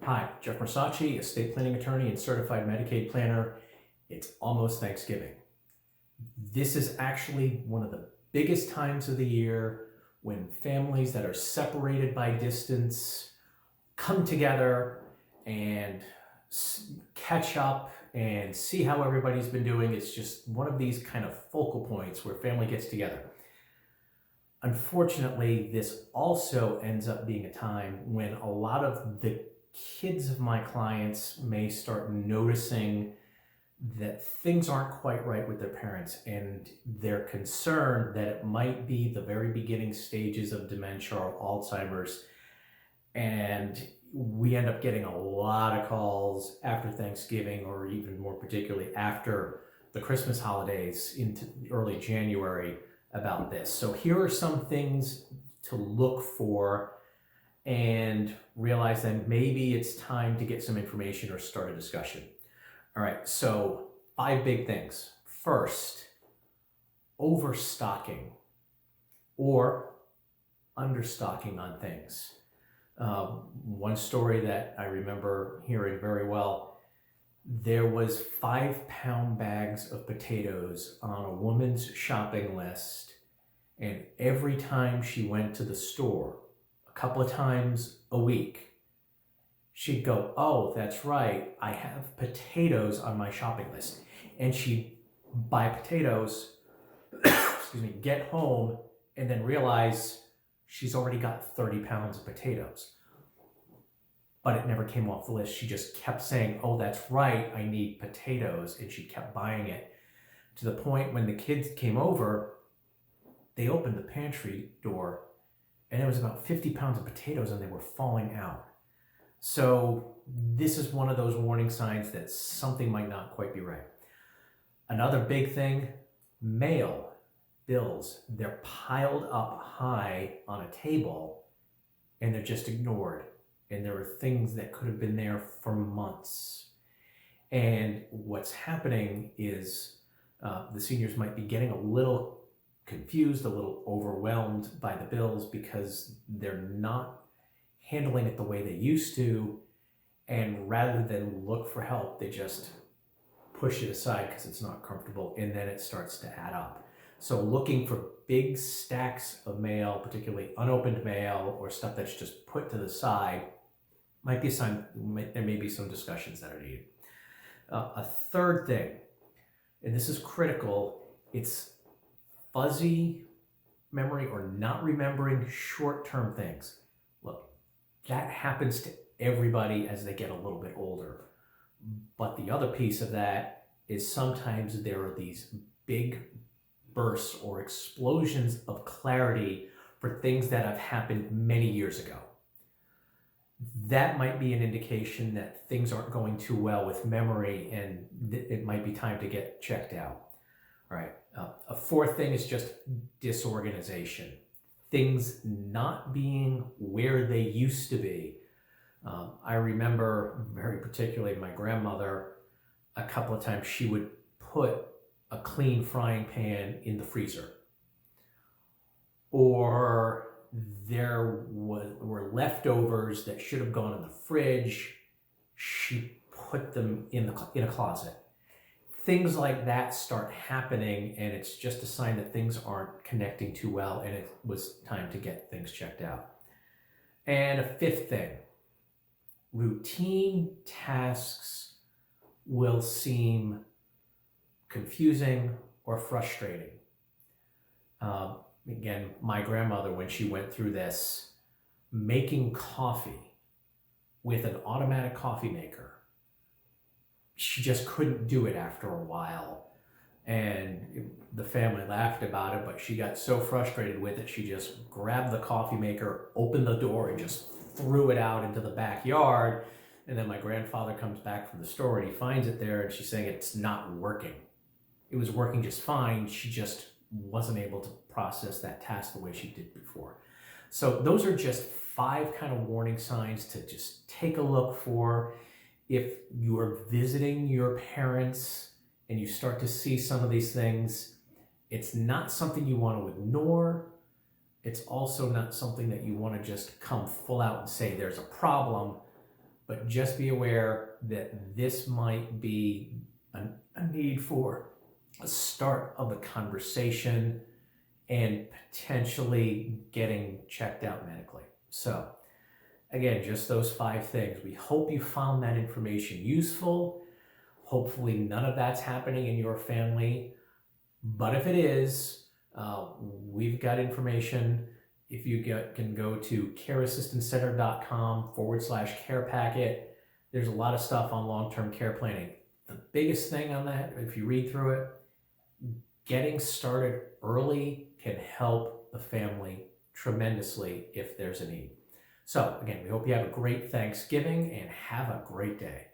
Hi, Jeff Marsocci, estate planning attorney and certified Medicaid planner. It's almost Thanksgiving. This is actually one of the biggest times of the year when families that are separated by distance come together and catch up and see how everybody's been doing. It's just one of these kind of focal points where family gets together. Unfortunately, this also ends up being a time when a lot of the kids of my clients may start noticing that things aren't quite right with their parents, and they're concerned that it might be the very beginning stages of dementia or Alzheimer's. And we end up getting a lot of calls after Thanksgiving, or even more particularly after the Christmas holidays into early January about this. So here are some things to look for and realize that maybe it's time to get some information or start a discussion. All right, so 5 big things. First, overstocking or understocking on things. One story that I remember hearing very well, there was 5-pound bags of potatoes on a woman's shopping list, and every time she went to the store, a couple of times a week, she'd go, "Oh, that's right, I have potatoes on my shopping list." And she'd buy potatoes, excuse me, get home, and then realize she's already got 30 pounds of potatoes. But it never came off the list. She just kept saying, "Oh, that's right, I need potatoes." And she kept buying it, to the point when the kids came over, they opened the pantry door and there was about 50 pounds of potatoes and they were falling out. So this is one of those warning signs that something might not quite be right. Another big thing, mail, bills. They're piled up high on a table and they're just ignored. And there are things that could have been there for months. And what's happening is the seniors might be getting a little confused, a little overwhelmed by the bills because they're not handling it the way they used to, and rather than look for help, they just push it aside because it's not comfortable, and then it starts to add up. So looking for big stacks of mail, particularly unopened mail or stuff that's just put to the side, might be a sign there may be some discussions that are needed. A third thing, and this is critical, it's fuzzy memory or not remembering short-term things. Look, that happens to everybody as they get a little bit older. But the other piece of that is sometimes there are these big bursts or explosions of clarity for things that have happened many years ago. That might be an indication that things aren't going too well with memory, and it might be time to get checked out. All right. A fourth thing is just disorganization. Things not being where they used to be. I remember very particularly my grandmother, a couple of times she would put a clean frying pan in the freezer. Or there were leftovers that should have gone in the fridge. She put them in a closet. Things like that start happening, and it's just a sign that things aren't connecting too well, and it was time to get things checked out. And a fifth thing, routine tasks will seem confusing or frustrating. Again, my grandmother, when she went through this, making coffee with an automatic coffee maker, she just couldn't do it after a while. And the family laughed about it, but she got so frustrated with it, she just grabbed the coffee maker, opened the door, and just threw it out into the backyard. And then my grandfather comes back from the store and he finds it there, and she's saying it's not working. It was working just fine. She just wasn't able to process that task the way she did before. So those are just 5 kind of warning signs to just take a look for. If you are visiting your parents and you start to see some of these things, it's not something you want to ignore. It's also not something that you want to just come full out and say there's a problem. but just be aware that this might be a need for a start of the conversation and potentially getting checked out medically. So again, just those 5 things. We hope you found that information useful. Hopefully none of that's happening in your family, but if it is, we've got information. If you can go to careassistancecenter.com/care packet. There's a lot of stuff on long-term care planning. The biggest thing on that, if you read through it, getting started early can help the family tremendously if there's a need. So again, we hope you have a great Thanksgiving and have a great day.